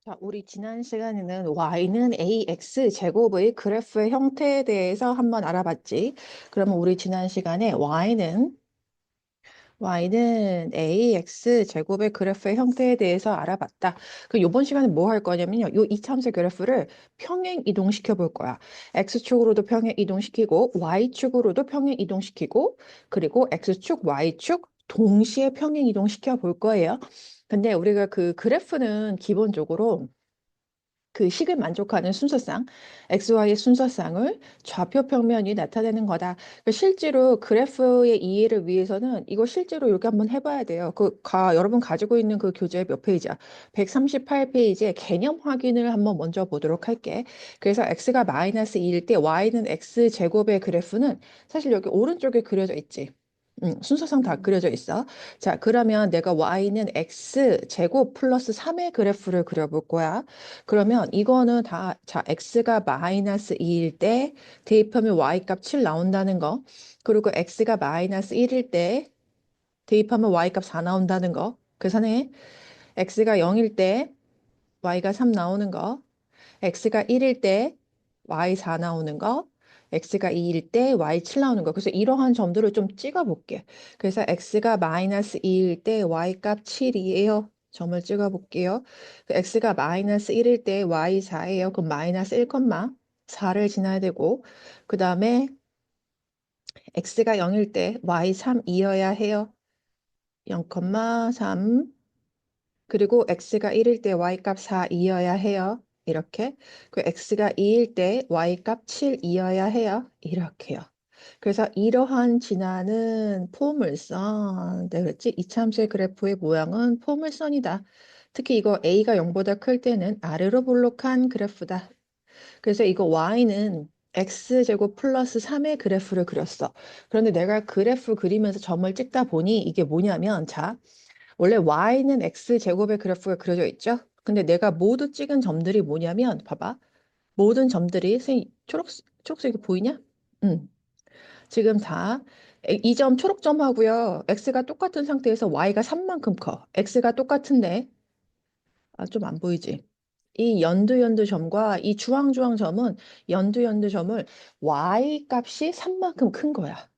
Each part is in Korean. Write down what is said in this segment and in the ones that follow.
자, 우리 지난 시간에는 y는 ax 제곱의 그래프의 형태에 대해서 한번 알아봤지. 그러면 우리 지난 시간에 y는 ax 제곱의 그래프의 형태에 대해서 알아봤다. 그 이번 시간에 뭐 할 거냐면요. 요 이차함수 그래프를 평행 이동시켜 볼 거야. x축으로도 평행 이동시키고 y축으로도 평행 이동시키고 그리고 x축, y축 동시에 평행 이동시켜 볼 거예요. 근데 우리가 그 그래프는 기본적으로 그 식을 만족하는 순서상, XY의 순서상을 좌표 평면이 나타내는 거다. 실제로 그래프의 이해를 위해서는 이거 실제로 이렇게 한번 해봐야 돼요. 여러분 가지고 있는 그 교재 몇 페이지야? 138페이지에 개념 확인을 한번 먼저 보도록 할게. 그래서 X가 마이너스 2일 때 Y는 X 제곱의 그래프는 사실 여기 오른쪽에 그려져 있지. 순서상 다 그려져 있어. 자, 그러면 내가 Y는 X 제곱 플러스 3의 그래프를 그려볼 거야. 그러면 이거는 다, 자, x가 마이너스 2일 때 대입하면 y값 7 나온다는 거. 그리고 x가 마이너스 1일 때 대입하면 y값 4 나온다는 거. 계산해. x가 0일 때 y가 3 나오는 거. x가 1일 때 y 4 나오는 거. x가 2일 때 y 7 나오는 거. 그래서 이러한 점들을 좀 찍어 볼게. 그래서 x가 마이너스 2일 때 y값 7이에요. 점을 찍어 볼게요. x가 마이너스 1일 때 y 4예요. 그럼 마이너스 1,4를 지나야 되고 그 다음에 x가 0일 때 y 3이어야 해요. 0,3 그리고 x가 1일 때 y값 4이어야 해요. 이렇게. 그 x가 2일 때 y값 7이어야 해요. 이렇게요. 그래서 이러한 진화는 포물선. 내가 그랬지? 이차함수의 그래프의 모양은 포물선이다. 특히 이거 a가 0보다 클 때는 아래로 볼록한 그래프다. 그래서 이거 y는 x제곱 플러스 3의 그래프를 그렸어. 그런데 내가 그래프 그리면서 점을 찍다 보니 이게 뭐냐면 자, 원래 y는 x제곱의 그래프가 그려져 있죠? 근데 내가 모두 찍은 점들이 뭐냐면 봐봐. 모든 점들이 선생님 초록색이 보이냐? 응. 지금 다 이 점 초록점하고요. x가 똑같은 상태에서 y가 3만큼 커. x가 똑같은데 좀 안 보이지? 이 연두 점과 이 주황 점은 연두 점을 y 값이 3만큼 큰 거야.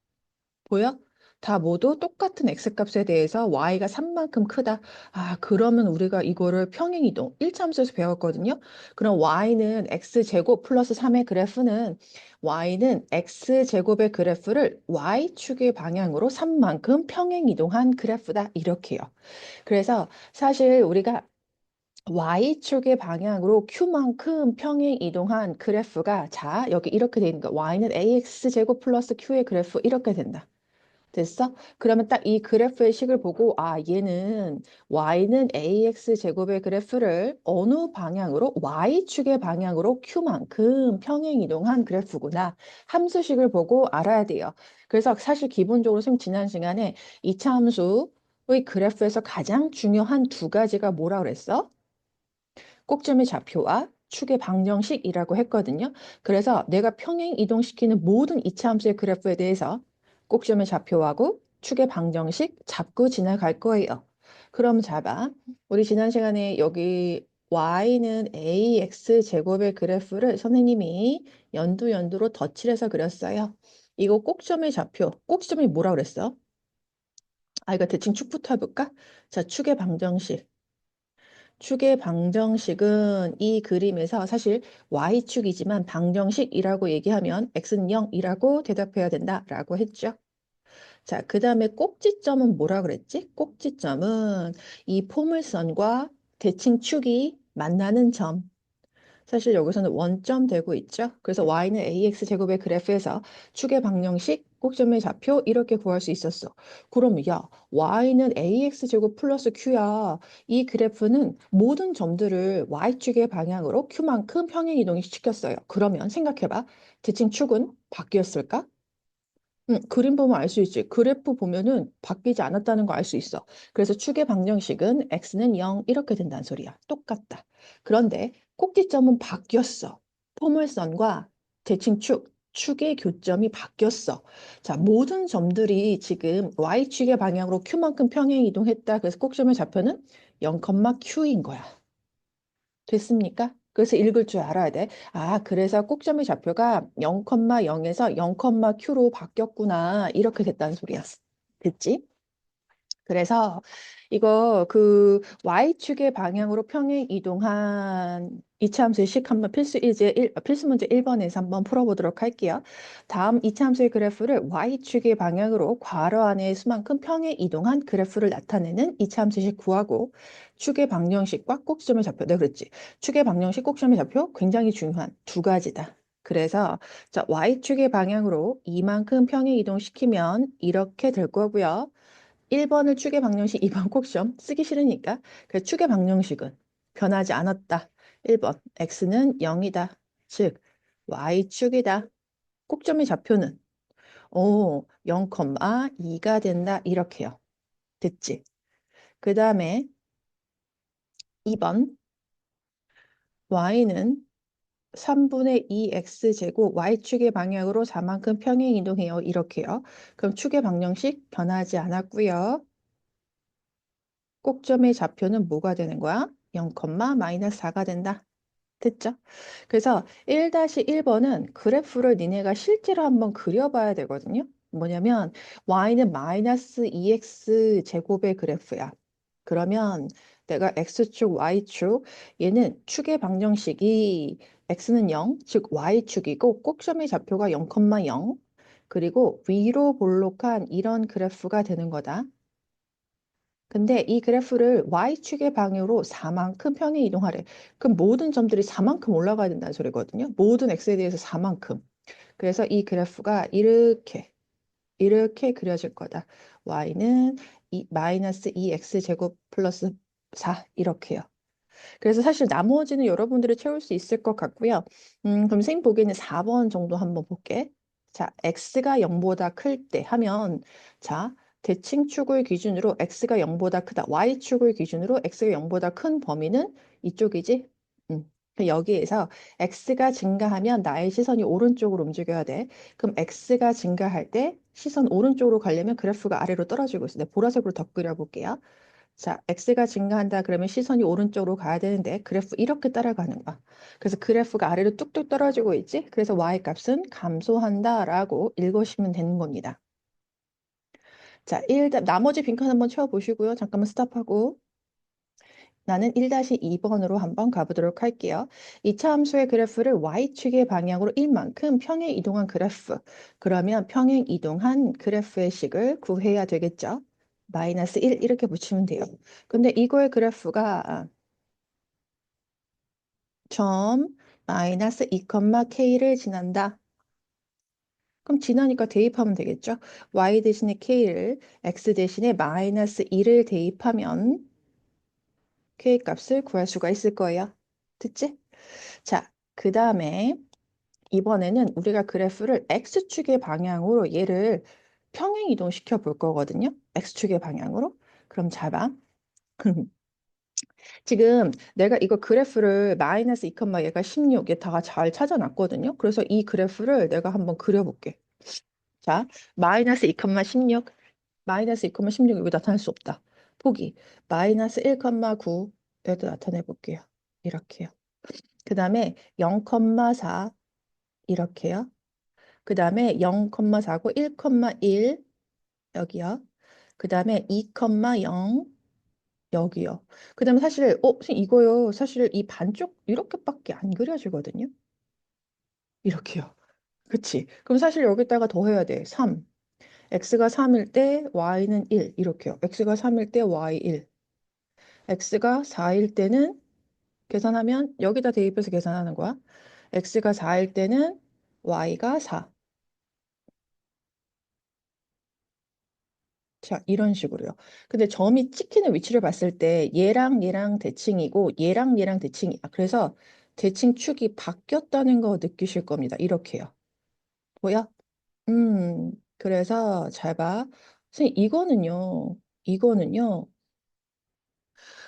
보여? 다 모두 똑같은 x값에 대해서 y가 3만큼 크다. 아, 그러면 우리가 이거를 평행이동 1차함수에서 배웠거든요. 그럼 y는 x제곱 플러스 3의 그래프는 y는 x제곱의 그래프를 y축의 방향으로 3만큼 평행이동한 그래프다. 이렇게요. 그래서 사실 우리가 Y축의 방향으로 Q만큼 평행 이동한 그래프가 자 여기 이렇게 되는 거 Y는 AX 제곱 플러스 Q의 그래프 이렇게 된다. 됐어? 그러면 딱 이 그래프의 식을 보고 아 얘는 Y는 AX 제곱의 그래프를 어느 방향으로 Y축의 방향으로 Q만큼 평행 이동한 그래프구나. 함수식을 보고 알아야 돼요. 그래서 사실 기본적으로 선 지난 시간에 이차 함수의 그래프에서 가장 중요한 두 가지가 뭐라 그랬어? 꼭점의 좌표와 축의 방정식이라고 했거든요. 그래서 내가 평행 이동시키는 모든 이차함수의 그래프에 대해서 꼭점의 좌표하고 축의 방정식 잡고 지나갈 거예요. 그럼 잡아. 우리 지난 시간에 여기 y는 ax 제곱의 그래프를 선생님이 연두로 덧칠해서 그렸어요. 이거 꼭점의 좌표, 꼭지점이 뭐라 그랬어? 이거 대칭 축부터 해볼까? 자, 축의 방정식. 축의 방정식은 이 그림에서 사실 y축이지만 방정식이라고 얘기하면 x는 0이라고 대답해야 된다라고 했죠. 자, 그 다음에 꼭지점은 뭐라 그랬지? 꼭지점은 이 포물선과 대칭축이 만나는 점. 사실 여기서는 원점 되고 있죠. 그래서 y는 ax 제곱의 그래프에서 축의 방정식, 꼭점의 좌표 이렇게 구할 수 있었어. 그럼 야, y는 ax 제곱 플러스 q야. 이 그래프는 모든 점들을 y축의 방향으로 q만큼 평행 이동이 시켰어요. 그러면 생각해봐. 대칭 축은 바뀌었을까? 그림 보면 알 수 있지. 그래프 보면은 바뀌지 않았다는 거 알 수 있어. 그래서 축의 방정식은 x는 0 이렇게 된다는 소리야. 똑같다. 그런데 꼭지점은 바뀌었어. 포물선과 대칭축, 축의 교점이 바뀌었어. 자, 모든 점들이 지금 y축의 방향으로 q만큼 평행 이동했다. 그래서 꼭지점의 좌표는 0, q인 거야. 됐습니까? 그래서 읽을 줄 알아야 돼. 아, 그래서 꼭점의 좌표가 0,0에서 0,q로 바뀌었구나. 이렇게 됐다는 소리야. 됐지? 그래서 이거 그 Y축의 방향으로 평행 이동한 이차함수의 식 한번 필수 문제 1번에서 한번 풀어보도록 할게요. 다음 이차함수의 그래프를 Y축의 방향으로 괄호 안의 수만큼 평행 이동한 그래프를 나타내는 이차함수의 식 구하고 축의 방정식과 꼭지점의 좌표. 내가 그랬지. 축의 방정식, 꼭지점의 좌표 굉장히 중요한 두 가지다. 그래서 자, Y축의 방향으로 이만큼 평행 이동시키면 이렇게 될 거고요. 1번을 축의 방정식, 2번 꼭 시험 쓰기 싫으니까. 그래서 축의 방정식은 변하지 않았다. 1번 x는 0이다. 즉 y축이다. 꼭점의 좌표는 0,2가 된다. 이렇게요. 됐지? 그 다음에 2번 y는 3분의 2x제곱 y축의 방향으로 4만큼 평행 이동해요. 이렇게요. 그럼 축의 방정식 변하지 않았고요. 꼭점의 좌표는 뭐가 되는 거야? 0, 마이너스 4가 된다. 됐죠? 그래서 1-1번은 그래프를 니네가 실제로 한번 그려봐야 되거든요. 뭐냐면 y는 마이너스 2x 제곱의 그래프야. 그러면 내가 x축, y축, 얘는 축의 방정식이 x는 0, 즉 y축이고 꼭점의 좌표가 0,0 그리고 위로 볼록한 이런 그래프가 되는 거다. 근데 이 그래프를 Y축의 방향으로 4만큼 평행 이동하래. 그럼 모든 점들이 4만큼 올라가야 된다는 소리거든요. 모든 X에 대해서 4만큼. 그래서 이 그래프가 이렇게 그려질 거다. Y는 마이너스 2X 제곱 플러스 4 이렇게요. 그래서 사실 나머지는 여러분들이 채울 수 있을 것 같고요. 그럼 선생님 보기에는 4번 정도 한번 볼게. 자, x가 0보다 클 때 하면 자, 대칭축을 기준으로 x가 0보다 크다. y축을 기준으로 x가 0보다 큰 범위는 이쪽이지? 여기에서 x가 증가하면 나의 시선이 오른쪽으로 움직여야 돼. 그럼 x가 증가할 때 시선 오른쪽으로 가려면 그래프가 아래로 떨어지고 있어. 네, 보라색으로 더 그려볼게요. 자, x가 증가한다 그러면 시선이 오른쪽으로 가야 되는데 그래프 이렇게 따라가는 거야. 그래서 그래프가 아래로 뚝뚝 떨어지고 있지? 그래서 y-값은 감소한다라고 읽으시면 되는 겁니다. 자, 나머지 빈칸 한번 채워보시고요. 잠깐만 스탑하고. 나는 1-2번으로 한번 가보도록 할게요. 이차 함수의 그래프를 y축의 방향으로 1만큼 평행 이동한 그래프. 그러면 평행 이동한 그래프의 식을 구해야 되겠죠? 마이너스 1 이렇게 붙이면 돼요. 근데 이거의 그래프가 점 마이너스 2, k를 지난다. 그럼 지나니까 대입하면 되겠죠? y 대신에 k를 x 대신에 마이너스 2를 대입하면 k 값을 구할 수가 있을 거예요. 됐지? 자, 그 다음에 이번에는 우리가 그래프를 x축의 방향으로 얘를 평행 이동시켜 볼 거거든요. x축의 방향으로. 그럼 잘 봐. 지금 내가 이거 그래프를 마이너스 2, 얘가 16, 얘 다 잘 찾아놨거든요. 그래서 이 그래프를 내가 한번 그려볼게. 자, 마이너스 2, 16, 마이너스 2, 16 여기 나타낼 수 없다. 포기. 마이너스 1, 9 여기도 나타내 볼게요. 이렇게요. 그 다음에 0,4 이렇게요. 그 다음에 0,4고 1,1 여기요. 그 다음에 2,0 여기요. 그 다음에 사실 선생님 이거요. 사실 이 반쪽 이렇게밖에 안 그려지거든요. 이렇게요. 그치? 그럼 사실 여기다가 더해야 돼. 3. x가 3일 때 y는 1 이렇게요. x가 3일 때 y 1. x가 4일 때는 계산하면 여기다 대입해서 계산하는 거야. x가 4일 때는 y가 4. 자, 이런 식으로요. 근데 점이 찍히는 위치를 봤을 때 얘랑 얘랑 대칭이고 얘랑 얘랑 대칭이야. 그래서 대칭축이 바뀌었다는 거 느끼실 겁니다. 이렇게요. 보여? 그래서 잘 봐. 선생님, 이거는요.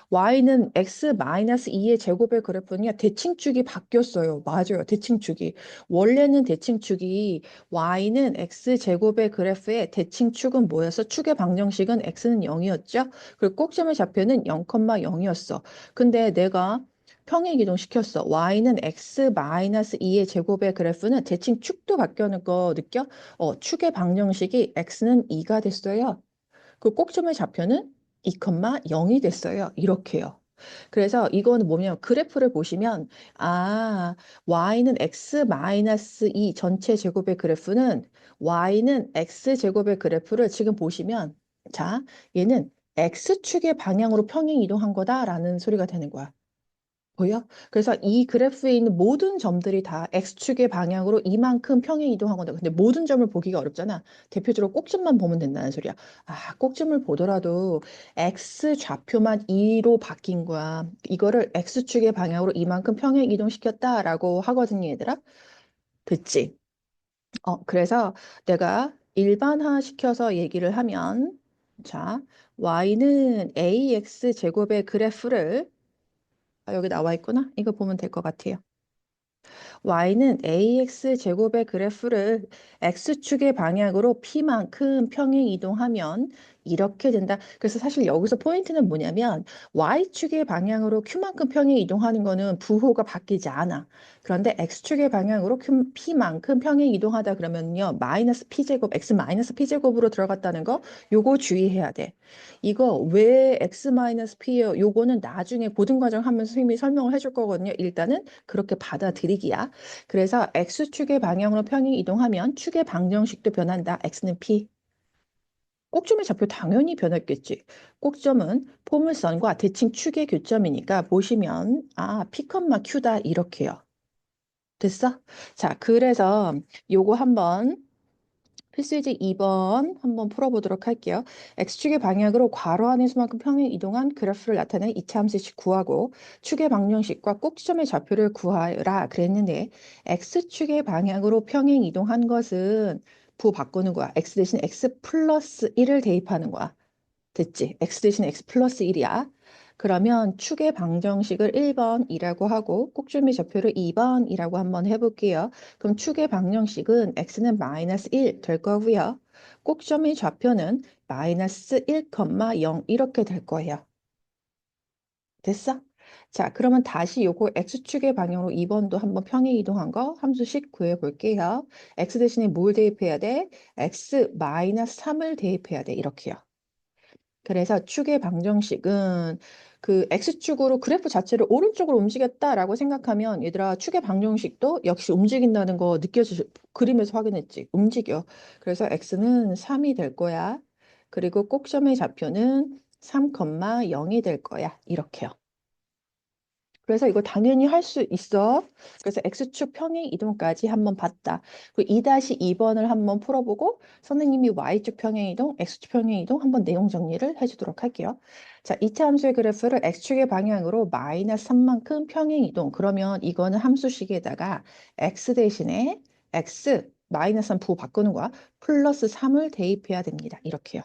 y는 x-2의 제곱의 그래프는요. 대칭축이 바뀌었어요. 맞아요. 대칭축이. 원래는 대칭축이 y는 x제곱의 그래프의 대칭축은 뭐였어? 축의 방정식은 x는 0이었죠? 그리고 꼭지점의 좌표는 0,0이었어. 근데 내가 평행 이동시켰어. y는 x 마이너스 2의 제곱의 그래프는 대칭 축도 바뀌는 거 느껴? 축의 방정식이 x는 2가 됐어요. 그 꼭점의 좌표는 2,0이 됐어요. 이렇게요. 그래서 이거는 뭐냐면 그래프를 보시면 y는 x 마이너스 2 전체 제곱의 그래프는 y는 x 제곱의 그래프를 지금 보시면 자, 얘는 x축의 방향으로 평행 이동한 거다라는 소리가 되는 거야. 보여? 그래서 이 그래프에 있는 모든 점들이 다 x축의 방향으로 이만큼 평행 이동하거든. 근데 모든 점을 보기가 어렵잖아. 대표적으로 꼭점만 보면 된다는 소리야. 꼭점을 보더라도 x 좌표만 2로 바뀐 거야. 이거를 x축의 방향으로 이만큼 평행 이동시켰다라고 하거든요, 얘들아. 됐지? 그래서 내가 일반화 시켜서 얘기를 하면 자, y는 ax 제곱의 그래프를 여기 나와 있구나. 이거 보면 될 것 같아요. y는 ax 제곱의 그래프를 x축의 방향으로 p만큼 평행 이동하면 이렇게 된다. 그래서 사실 여기서 포인트는 뭐냐면 y축의 방향으로 q만큼 평행 이동하는 거는 부호가 바뀌지 않아. 그런데 x축의 방향으로 p만큼 평행 이동하다 그러면요. 마이너스 p제곱, x 마이너스 p제곱으로 들어갔다는 거 요거 주의해야 돼. 이거 왜 x 마이너스 p예요? 요거는 나중에 고등 과정 하면서 선생님이 설명을 해줄 거거든요. 일단은 그렇게 받아들이기야. 그래서 x축의 방향으로 평행 이동하면 축의 방정식도 변한다. x는 p. 꼭점의 좌표 당연히 변했겠지. 꼭점은 포물선과 대칭 축의 교점이니까 보시면 p, q다 이렇게요. 됐어? 자, 그래서 요거 한번 필수이제 2번 한번 풀어보도록 할게요. X축의 방향으로 괄호 안의 수만큼 평행 이동한 그래프를 나타낸 이차 함수식 구하고 축의 방정식과 꼭지점의 좌표를 구하라 그랬는데 X축의 방향으로 평행 이동한 것은 부호 바꾸는 거야. X 대신 X 플러스 1을 대입하는 거야. 됐지? x 대신 x 플러스 1이야. 그러면 축의 방정식을 1번이라고 하고 꼭줄미 좌표를 2번이라고 한번 해볼게요. 그럼 축의 방정식은 x는 마이너스 1 될 거고요. 꼭점의 좌표는 마이너스 1,0 이렇게 될 거예요. 됐어? 자, 그러면 다시 요거 x축의 방향으로 2번도 한번 평행 이동한 거 함수식 구해 볼게요. x 대신에 뭘 대입해야 돼? x 마이너스 3을 대입해야 돼. 이렇게요. 그래서 축의 방정식은 그 X축으로 그래프 자체를 오른쪽으로 움직였다라고 생각하면 얘들아 축의 방정식도 역시 움직인다는 거 그림에서 확인했지. 움직여. 그래서 X는 3이 될 거야. 그리고 꼭점의 좌표는 3,0이 될 거야. 이렇게요. 그래서 이거 당연히 할 수 있어. 그래서 X축 평행 이동까지 한번 봤다. 그 2-2번을 한번 풀어보고 선생님이 Y축 평행 이동, X축 평행 이동 한번 내용 정리를 해주도록 할게요. 자, 이차 함수의 그래프를 X축의 방향으로 마이너스 3만큼 평행 이동. 그러면 이거는 함수식에다가 X 대신에 X 마이너스 3 부호 바꾸는 거야. 플러스 3을 대입해야 됩니다. 이렇게요.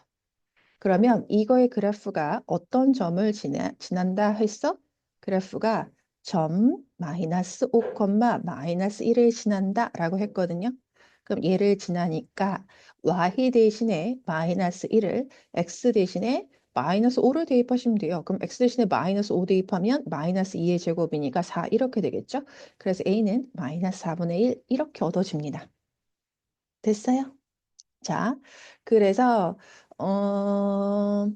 그러면 이거의 그래프가 어떤 점을 지난다 했어? 그래프가 점 마이너스 5, 마이너스 1을 지난다 라고 했거든요. 그럼 얘를 지나니까 y 대신에 마이너스 1을 x 대신에 마이너스 5를 대입하시면 돼요. 그럼 x 대신에 마이너스 5 대입하면 마이너스 2의 제곱이니까 4 이렇게 되겠죠? 그래서 a는 마이너스 4분의 1 이렇게 얻어집니다. 됐어요? 자, 그래서 어,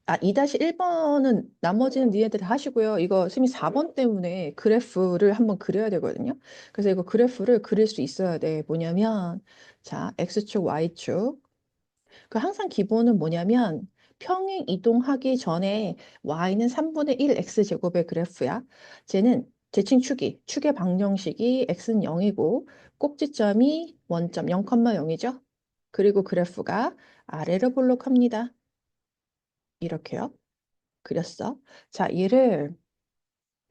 2-1번은 나머지는 니네들 다 하시고요. 이거 선생님 4번 때문에 그래프를 한번 그려야 되거든요. 그래서 이거 그래프를 그릴 수 있어야 돼. 뭐냐면 자, X축, Y축. 그 항상 기본은 뭐냐면 평행 이동하기 전에 Y는 3분의 1 X제곱의 그래프야. 쟤는 대칭 축의 방정식이 X는 0이고 꼭지점이 원점 0,0이죠. 그리고 그래프가 아래로 볼록합니다. 이렇게요. 그렸어. 자,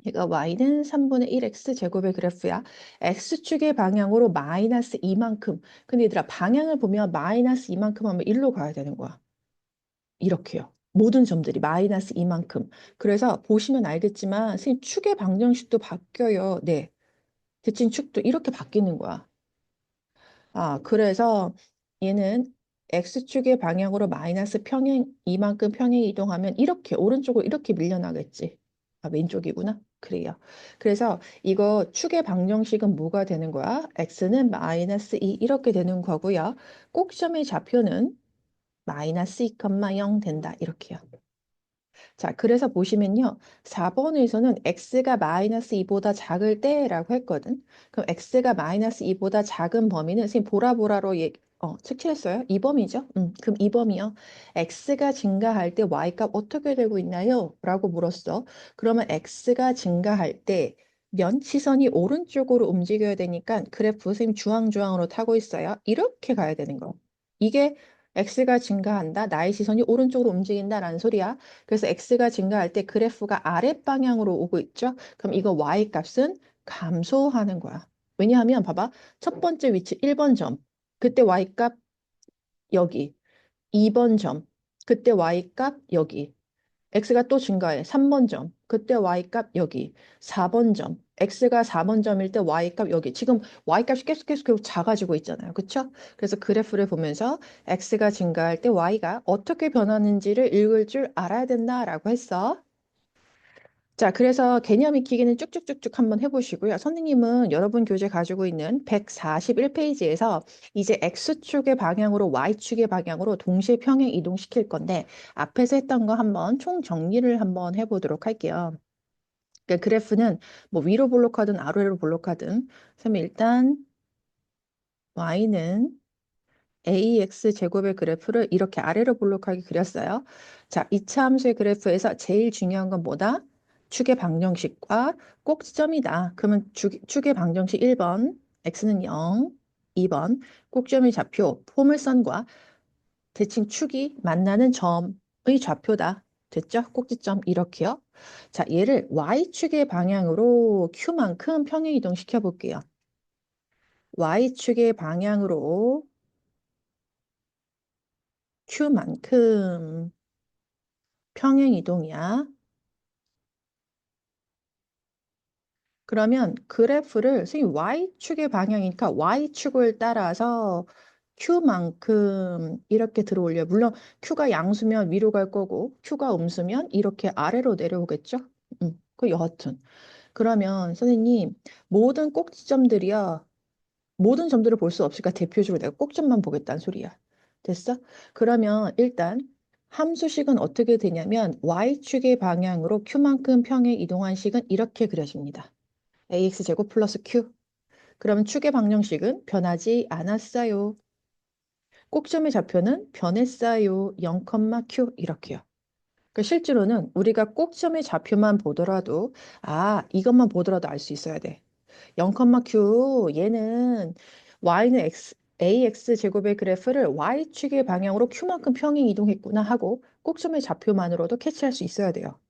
얘가 y는 3분의 1x 제곱의 그래프야. x축의 방향으로 마이너스 이만큼. 근데 얘들아, 방향을 보면 마이너스 이만큼 하면 1로 가야 되는 거야. 이렇게요. 모든 점들이 마이너스 이만큼. 그래서 보시면 알겠지만 선생님 축의 방정식도 바뀌어요. 네. 대칭 축도 이렇게 바뀌는 거야. 그래서 얘는 x축의 방향으로 마이너스 평행 이만큼 평행 이동하면 이렇게 오른쪽으로 이렇게 밀려나겠지. 아, 왼쪽이구나. 그래요. 그래서 이거 축의 방정식은 뭐가 되는 거야? x는 마이너스 2 이렇게 되는 거고요. 꼭점의 좌표는 마이너스 2,0 된다. 이렇게요. 자, 그래서 보시면요. 4번에서는 x가 마이너스 2보다 작을 때라고 했거든. 그럼 x가 마이너스 2보다 작은 범위는 선생님 보라보라로 색칠했어요? 이 범위죠? 그럼 이 범위요. x가 증가할 때 y값 어떻게 되고 있나요? 라고 물었어. 그러면 x가 증가할 때 면치선이 오른쪽으로 움직여야 되니까 그래프 선생님 주황주황으로 타고 있어요. 이렇게 가야 되는 거. 이게 x가 증가한다. 나의 시선이 오른쪽으로 움직인다라는 소리야. 그래서 x가 증가할 때 그래프가 아랫방향으로 오고 있죠. 그럼 이거 y 값은 감소하는 거야. 왜냐하면 봐봐. 첫 번째 위치 1번 점. 그때 y 값 여기. 2번 점. 그때 y 값 여기. x가 또 증가해. 3번 점. 그때 y값 여기. 4번 점. x가 4번 점일 때 y값 여기. 지금 y값이 계속 작아지고 있잖아요. 그쵸? 그래서 그래프를 보면서 x가 증가할 때 y가 어떻게 변하는지를 읽을 줄 알아야 된다라고 했어. 자, 그래서 개념 익히기는 쭉쭉쭉쭉 한번 해보시고요. 선생님은 여러분 교재 가지고 있는 141페이지에서 이제 X축의 방향으로 Y축의 방향으로 동시에 평행 이동시킬 건데 앞에서 했던 거 한번 총 정리를 한번 해보도록 할게요. 그러니까 그래프는 뭐 위로 볼록하든 아래로 볼록하든 선생님 일단 Y는 AX 제곱의 그래프를 이렇게 아래로 볼록하게 그렸어요. 자, 이차 함수의 그래프에서 제일 중요한 건 뭐다? 축의 방정식과 꼭지점이다. 그러면 축의 방정식 1번, x는 0, 2번, 꼭점의 좌표, 포물선과 대칭 축이 만나는 점의 좌표다. 됐죠? 꼭지점 이렇게요. 자, 얘를 y축의 방향으로 q만큼 평행 이동시켜 볼게요. y축의 방향으로 q만큼 평행 이동이야. 그러면 그래프를 선생님 Y축의 방향이니까 Y축을 따라서 Q만큼 이렇게 들어올려. 물론 Q가 양수면 위로 갈 거고 Q가 음수면 이렇게 아래로 내려오겠죠? 그 여하튼. 그러면 선생님 모든 꼭지점들이야. 모든 점들을 볼 수 없으니까 대표적으로 내가 꼭점만 보겠다는 소리야. 됐어? 그러면 일단 함수식은 어떻게 되냐면 y축의 방향으로 q만큼 평행 이동한 식은 이렇게 그려집니다. ax제곱 플러스 q. 그러면 축의 방정식은 변하지 않았어요. 꼭점의 좌표는 변했어요. 0, q 이렇게요. 그러니까 실제로는 우리가 꼭점의 좌표만 보더라도 이것만 보더라도 알 수 있어야 돼. 0, q 얘는 y는 ax 제곱의 그래프를 y축의 방향으로 q만큼 평행 이동했구나 하고 꼭점의 좌표만으로도 캐치할 수 있어야 돼요.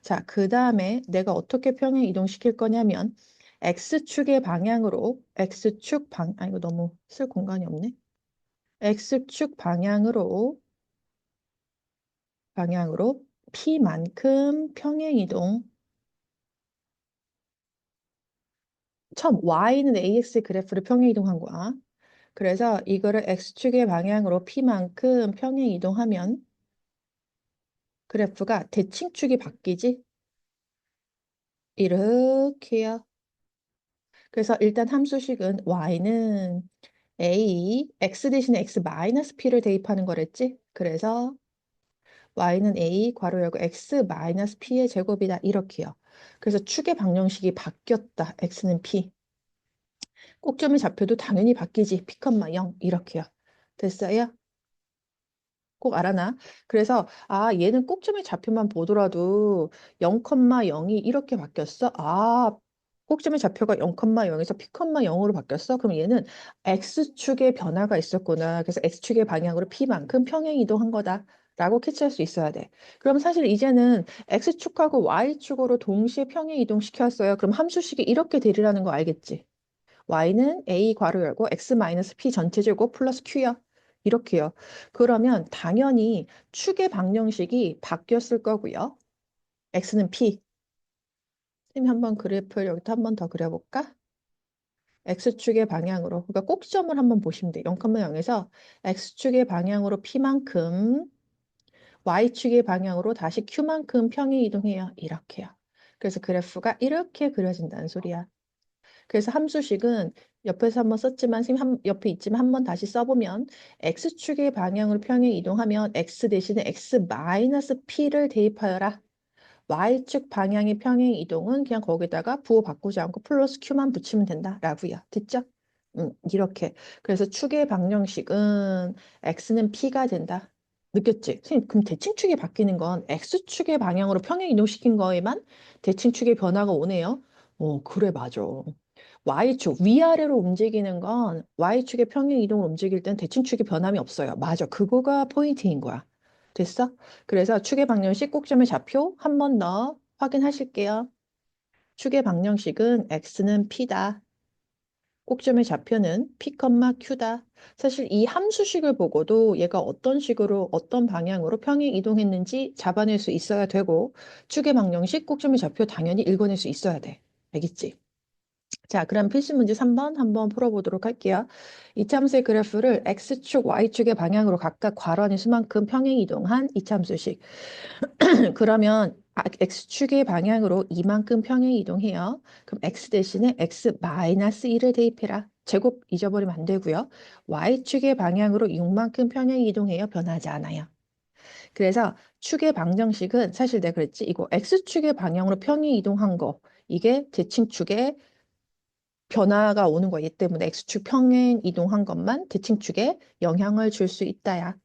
자, 그 다음에 내가 어떻게 평행 이동시킬 거냐면 x축의 방향으로 이거 너무 쓸 공간이 없네. x축 방향으로 p만큼 평행 이동. 처음 y는 ax 그래프를 평행 이동한 거야. 그래서 이거를 x축의 방향으로 p만큼 평행 이동하면 그래프가 대칭축이 바뀌지? 이렇게요. 그래서 일단 함수식은 y는 x 대신에 x 마이너스 p를 대입하는 거랬지? 그래서 y는 a 괄호 열고 x 마이너스 p의 제곱이다. 이렇게요. 그래서 축의 방정식이 바뀌었다. x는 p. 꼭점의 좌표도 당연히 바뀌지. p, 0 이렇게요. 됐어요? 꼭 알아놔. 그래서 얘는 꼭점의 좌표만 보더라도 0,0이 이렇게 바뀌었어. 꼭점의 좌표가 0,0에서 p, 0으로 바뀌었어. 그럼 얘는 x축의 변화가 있었구나. 그래서 x축의 방향으로 p만큼 평행 이동한 거다. 라고 캐치할 수 있어야 돼. 그럼 사실 이제는 x축하고 y축으로 동시에 평행 이동시켰어요. 그럼 함수식이 이렇게 되리라는 거 알겠지? y는 a 괄호 열고 x 마이너스 p 전체 제곱 플러스 q요. 이렇게요. 그러면 당연히 축의 방정식이 바뀌었을 거고요. x는 p. 선생님 한번 그래프를 여기다 한번 더 그려볼까? x축의 방향으로. 그러니까 꼭지점을 한번 보시면 돼요. 0,0에서 x축의 방향으로 p만큼 y축의 방향으로 다시 q만큼 평행 이동해요. 이렇게요. 그래서 그래프가 이렇게 그려진다는 소리야. 그래서 함수식은 옆에서 한번 썼지만 선생님 옆에 있지만 한번 다시 써보면 x축의 방향으로 평행 이동하면 x 대신에 x 마이너스 p를 대입하여라. y축 방향의 평행 이동은 그냥 거기다가 부호 바꾸지 않고 플러스 q만 붙이면 된다라고요. 됐죠? 이렇게. 그래서 축의 방정식은 x는 p가 된다. 느꼈지? 선생님, 그럼 대칭축이 바뀌는 건 x축의 방향으로 평행 이동시킨 거에만 대칭축의 변화가 오네요. 그래, 맞아. y축, 위아래로 움직이는 건 y축의 평행 이동을 움직일 땐 대칭축의 변함이 없어요. 맞아. 그거가 포인트인 거야. 됐어? 그래서 축의 방정식 꼭점의 좌표 한 번 더 확인하실게요. 축의 방정식은 x는 p다. 꼭점의 좌표는 p, q다. 사실 이 함수식을 보고도 얘가 어떤 식으로 어떤 방향으로 평행 이동했는지 잡아낼 수 있어야 되고 축의 방정식, 꼭점의 좌표 당연히 읽어낼 수 있어야 돼. 알겠지? 자, 그럼 필수 문제 3번 한번 풀어보도록 할게요. 이차함수의 그래프를 x축, y축의 방향으로 각각 괄호하는 수만큼 평행 이동한 이차함수식. 그러면 x축의 방향으로 이만큼 평행 이동해요. 그럼 x 대신에 x 마이너스 1을 대입해라. 제곱 잊어버리면 안 되고요. y축의 방향으로 6만큼 평행 이동해요. 변하지 않아요. 그래서 축의 방정식은 사실 내가 그랬지. 이거 x축의 방향으로 평행 이동한 거. 이게 대칭축의 변화가 오는 거야. 얘 때문에 x축 평행 이동한 것만 대칭축에 영향을 줄 수 있다야.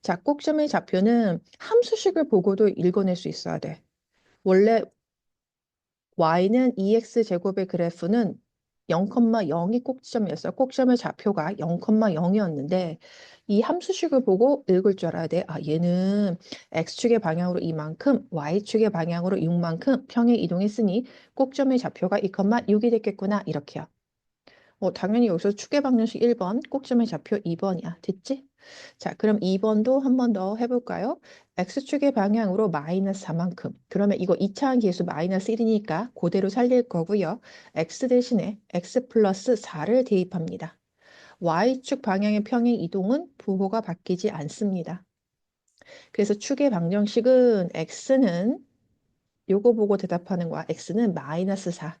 자, 꼭점의 좌표는 함수식을 보고도 읽어낼 수 있어야 돼. 원래 y는 2x제곱의 그래프는 0,0이 꼭지점이었어요. 꼭지점의 좌표가 0,0이었는데 이 함수식을 보고 읽을 줄 알아야 돼. 아, 얘는 x축의 방향으로 이만큼, y축의 방향으로 6만큼 평행 이동했으니 꼭점의 좌표가 2,6이 됐겠구나. 이렇게요. 당연히 여기서 축의 방정식 1번, 꼭점의 좌표 2번이야. 됐지? 자, 그럼 2번도 한 번 더 해볼까요? x축의 방향으로 마이너스 4만큼. 그러면 이거 2차항 계수 마이너스 1이니까 그대로 살릴 거고요. x 대신에 x 플러스 4를 대입합니다. y축 방향의 평행 이동은 부호가 바뀌지 않습니다. 그래서 축의 방정식은 x는 요거 보고 대답하는 거야. x는 마이너스 4.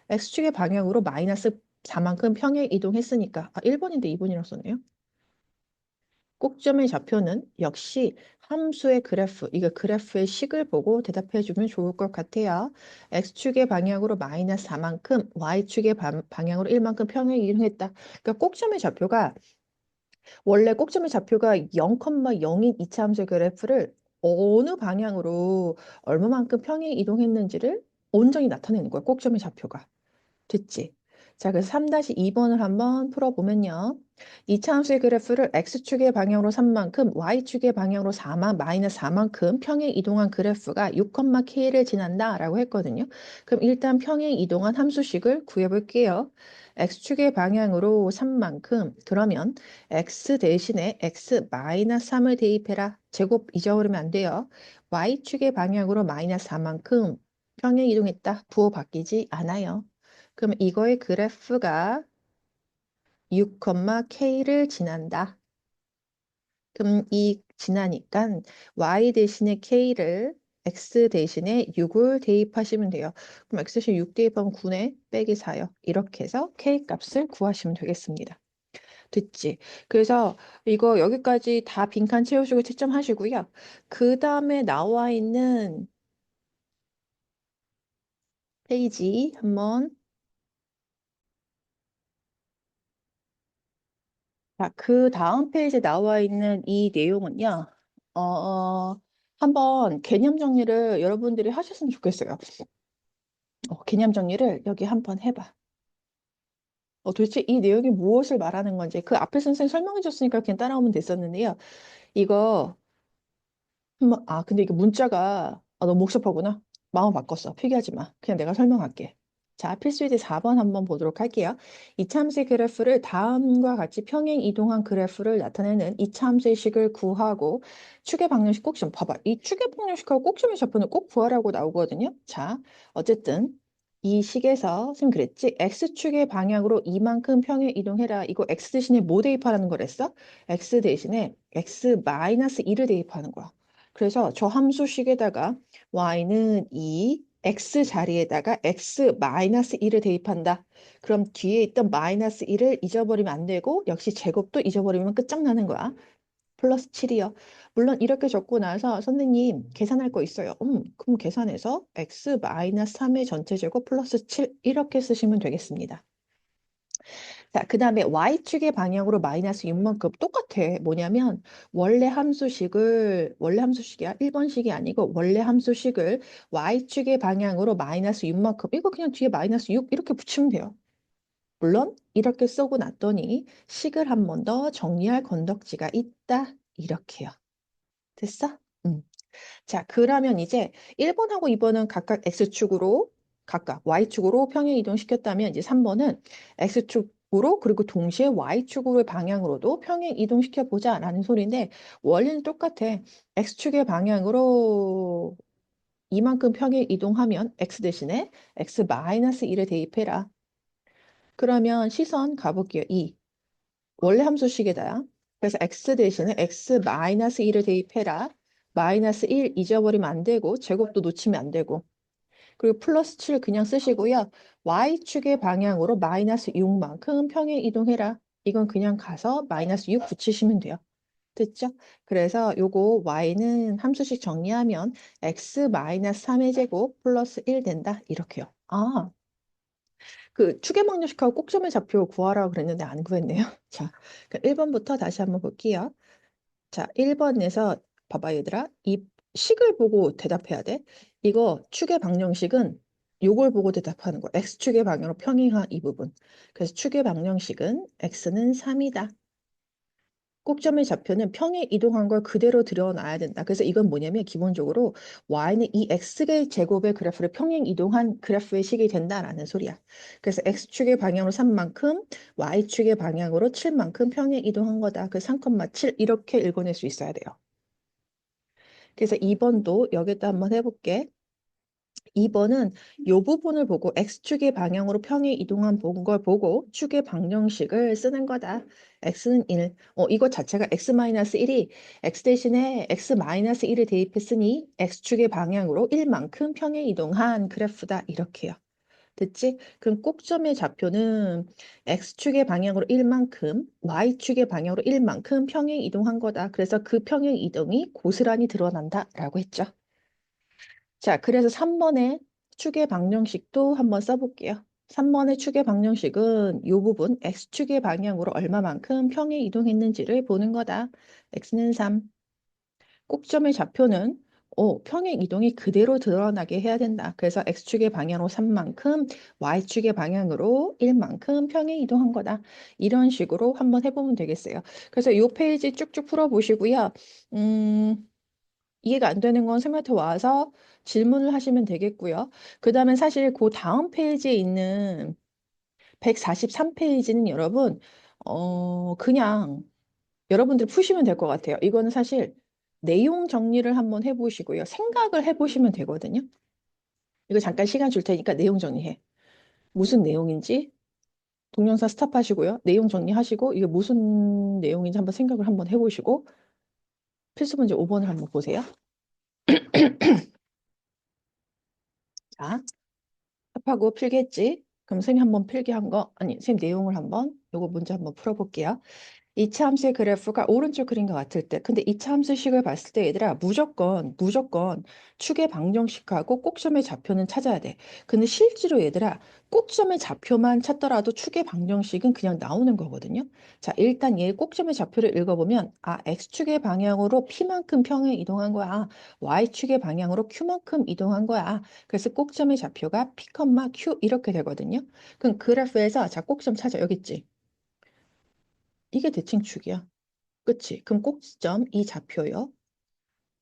x축의 방향으로 마이너스 4만큼 평행 이동했으니까 1번인데 2번이라고 썼네요. 꼭점의 좌표는 역시 함수의 그래프, 이거 그래프의 식을 보고 대답해 주면 좋을 것 같아요. x축의 방향으로 마이너스 4만큼, y축의 방향으로 1만큼 평행 이동했다. 그러니까 꼭점의 좌표가 원래 꼭점의 좌표가 0,0인 이차 함수의 그래프를 어느 방향으로 얼마만큼 평행 이동했는지를 온전히 나타내는 거야. 꼭점의 좌표가. 됐지? 자, 그래서 3-2번을 한번 풀어보면요. 이차 함수의 그래프를 x축의 방향으로 3만큼, y축의 방향으로 4만, 마이너스 4만큼 평행 이동한 그래프가 6,k를 지난다라고 했거든요. 그럼 일단 평행 이동한 함수식을 구해볼게요. x축의 방향으로 3만큼, 그러면 x 대신에 x 마이너스 3을 대입해라. 제곱 잊어버리면 안 돼요. y축의 방향으로 마이너스 4만큼 평행 이동했다. 부호 바뀌지 않아요. 그럼 이거의 그래프가 6,k를 지난다. 그럼 이 지나니까 y 대신에 k를 x 대신에 6을 대입하시면 돼요. 그럼 x 대신 6 대입하면 9네 빼기 4요. 이렇게 해서 k 값을 구하시면 되겠습니다. 됐지? 그래서 이거 여기까지 다 빈칸 채우시고 채점하시고요. 그 다음에 나와 있는 페이지 한번 자, 그 다음 페이지에 나와 있는 이 내용은요, 한번 개념 정리를 여러분들이 하셨으면 좋겠어요. 개념 정리를 여기 한번 해봐. 도대체 이 내용이 무엇을 말하는 건지 그 앞에 선생님 설명해 줬으니까 그냥 따라오면 됐었는데요. 이거 근데 이게 문자가 너무 복잡하구나. 마음 바꿨어. 필기하지 마. 그냥 내가 설명할게. 자, 필수이대 4번 한번 보도록 할게요. 이차함수의 그래프를 다음과 같이 평행 이동한 그래프를 나타내는 이차함수의 식을 구하고 축의 방정식 꼭점 봐봐. 이 축의 방정식하고 꼭점의 좌표는 꼭 구하라고 나오거든요. 자, 어쨌든 이 식에서 선생님 그랬지? x축의 방향으로 이만큼 평행 이동해라. 이거 x 대신에 뭐 대입하라는 거랬어? x 대신에 x 마이너스 2를 대입하는 거야. 그래서 저 함수식에다가 y는 2, x 자리에다가 x 마이너스 1을 대입한다. 그럼 뒤에 있던 마이너스 1을 잊어버리면 안 되고 역시 제곱도 잊어버리면 끝장나는 거야. 플러스 7이요. 물론 이렇게 적고 나서 선생님 계산할 거 있어요. 그럼 계산해서 x 마이너스 3의 전체 제곱 플러스 7 이렇게 쓰시면 되겠습니다. 자, 그 다음에 y축의 방향으로 마이너스 6만큼 똑같아. 뭐냐면 원래 함수식이야. 1번식이 아니고 원래 함수식을 y축의 방향으로 마이너스 6만큼 이거 그냥 뒤에 마이너스 6 이렇게 붙이면 돼요. 물론 이렇게 쓰고 났더니 식을 한 번 더 정리할 건덕지가 있다. 이렇게요. 됐어? 자, 그러면 이제 1번하고 2번은 각각 X축으로, 각각 Y축으로 평행 이동시켰다면 이제 3번은 X축으로 그리고 동시에 Y축으로의 방향으로도 평행 이동시켜 보자라는 소리인데 원리는 똑같아. X축의 방향으로 이만큼 평행 이동하면 X 대신에 X 마이너스 1을 대입해라. 그러면 시선 가볼게요. 2. 원래 함수식에다야. 그래서 x 대신에 x 마이너스 1을 대입해라. 마이너스 1 잊어버리면 안 되고 제곱도 놓치면 안 되고 그리고 플러스 7 그냥 쓰시고요. y축의 방향으로 마이너스 6만큼 평행 이동해라. 이건 그냥 가서 마이너스 6 붙이시면 돼요. 됐죠? 그래서 요거 y는 함수식 정리하면 x 마이너스 3의 제곱 플러스 1 된다. 이렇게요. 아, 그 추계망조식하고 꼭점의 좌표 구하라고 그랬는데 안 구했네요. 자, 1번부터 다시 한번 볼게요. 자, 1번에서 봐봐 얘들아. 이 식을 보고 대답해야 돼. 이거 축의 방정식은 요걸 보고 대답하는 거야. x축의 방향으로 평행한 이 부분. 그래서 축의 방정식은 x는 3이다. 꼭점의 좌표는 평행 이동한 걸 그대로 드러나야 된다. 그래서 이건 뭐냐면 기본적으로 y는 이 x의 제곱의 그래프를 평행 이동한 그래프의 식이 된다라는 소리야. 그래서 x축의 방향으로 3만큼, y축의 방향으로 7만큼 평행 이동한 거다. 그 3,7 이렇게 읽어낼 수 있어야 돼요. 그래서 2번도 여기다 한번 해볼게. 2번은 이 부분을 보고 x축의 방향으로 평행 이동한 본 걸 보고 축의 방정식을 쓰는 거다. x는 1. 이거 자체가 x-1이 x 대신에 x-1을 대입했으니 x축의 방향으로 1만큼 평행 이동한 그래프다. 이렇게요. 됐지? 그럼 꼭점의 좌표는 x축의 방향으로 1만큼, y축의 방향으로 1만큼 평행 이동한 거다. 그래서 그 평행 이동이 고스란히 드러난다라고 했죠. 자, 그래서 3번의 축의 방정식도 한번 써볼게요. 3번의 축의 방정식은 이 부분 x축의 방향으로 얼마만큼 평행 이동했는지를 보는 거다. x는 3. 꼭점의 좌표는 평행 이동이 그대로 드러나게 해야 된다. 그래서 x축의 방향으로 3만큼, y축의 방향으로 1만큼 평행 이동한 거다. 이런 식으로 한번 해보면 되겠어요. 그래서 이 페이지 쭉쭉 풀어보시고요. 이해가 안 되는 건 쌤한테 와서 질문을 하시면 되겠고요. 그 다음에 사실 그 다음 페이지에 있는 143페이지는 여러분, 그냥 여러분들 푸시면 될 것 같아요. 이거는 사실 내용 정리를 한번 해보시고요. 생각을 해보시면 되거든요. 이거 잠깐 시간 줄 테니까 내용 정리해. 무슨 내용인지 동영상 스탑하시고요. 내용 정리하시고 이게 무슨 내용인지 한번 생각을 한번 해보시고 필수 문제 5번을 한번 보세요. 자, 답하고 필기했지? 그럼 선생님 한번 필기한 거, 아니, 선생님 내용을 한번, 요거 문제 한번 풀어볼게요. 이차 함수의 그래프가 오른쪽 그림과 같을 때, 근데 이차 함수식을 봤을 때 얘들아, 무조건 축의 방정식하고 꼭점의 좌표는 찾아야 돼. 근데 실제로 얘들아, 꼭점의 좌표만 찾더라도 축의 방정식은 그냥 나오는 거거든요. 자, 일단 얘 꼭점의 좌표를 읽어보면, x축의 방향으로 p만큼 평행 이동한 거야. y축의 방향으로 q만큼 이동한 거야. 그래서 꼭점의 좌표가 p, q 이렇게 되거든요. 그럼 그래프에서 자, 꼭점 찾아. 여기 있지? 이게 대칭축이야. 그치? 그럼 꼭지점 이 좌표요.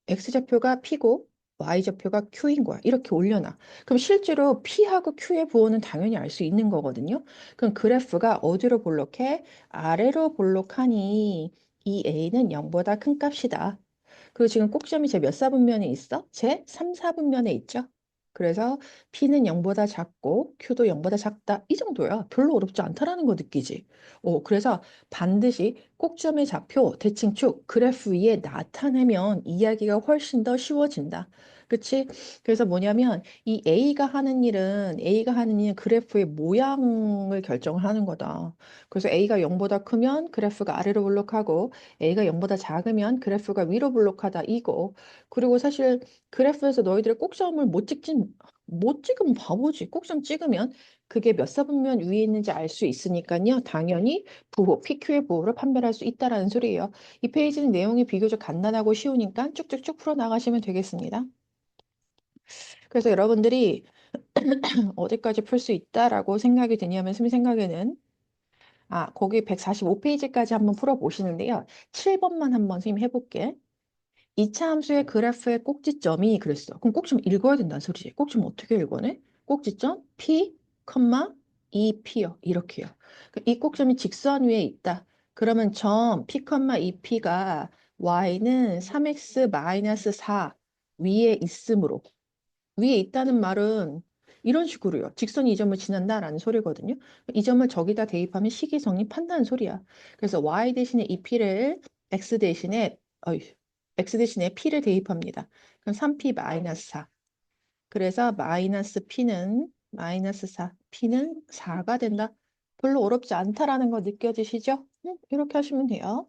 x좌표가 p고 y좌표가 q인 거야. 이렇게 올려놔. 그럼 실제로 p하고 q의 부호는 당연히 알 수 있는 거거든요. 그럼 그래프가 어디로 볼록해? 아래로 볼록하니 이 a는 0보다 큰 값이다. 그리고 지금 꼭지점이 제 몇 사분면에 있어? 제 3, 4분면에 있죠? 그래서 P는 0보다 작고 Q도 0보다 작다. 이 정도야. 별로 어렵지 않다라는 거 느끼지. 그래서 반드시 꼭점의 좌표, 대칭축, 그래프 위에 나타내면 이야기가 훨씬 더 쉬워진다. 그치? 그래서 뭐냐면 이 A가 하는 일은 그래프의 모양을 결정을 하는 거다. 그래서 A가 0보다 크면 그래프가 아래로 블록하고 A가 0보다 작으면 그래프가 위로 블록하다 이거. 그리고 사실 그래프에서 너희들의 꼭점을 못 찍으면 바보지. 꼭점 찍으면 그게 몇 사분면 위에 있는지 알 수 있으니까요. 당연히 부호, PQ의 부호를 판별할 수 있다라는 소리예요. 이 페이지는 내용이 비교적 간단하고 쉬우니까 쭉쭉쭉 풀어 나가시면 되겠습니다. 그래서 여러분들이 어디까지 풀 수 있다라고 생각이 드냐면 선생님 생각에는 거기 145페이지까지 한번 풀어보시는데요. 7번만 한번 선생님 해볼게. 2차 함수의 그래프의 꼭지점이 그랬어. 그럼 꼭지점 읽어야 된다는 소리지. 꼭지점 어떻게 읽어내? 꼭지점 P, 2P요. 이렇게요. 이 꼭지점이 직선 위에 있다. 그러면 점 P, 2P가 Y는 3x-4 위에 있으므로 위에 있다는 말은 이런 식으로요. 직선이 이 점을 지난다라는 소리거든요. 이 점을 저기다 대입하면 식이 성립한다는 소리야. 그래서 y 대신에 이 p를 x 대신에 x 대신에 p를 대입합니다. 그럼 3p 마이너스 4. 그래서 마이너스 4, p는 4가 된다. 별로 어렵지 않다라는 거 느껴지시죠? 이렇게 하시면 돼요.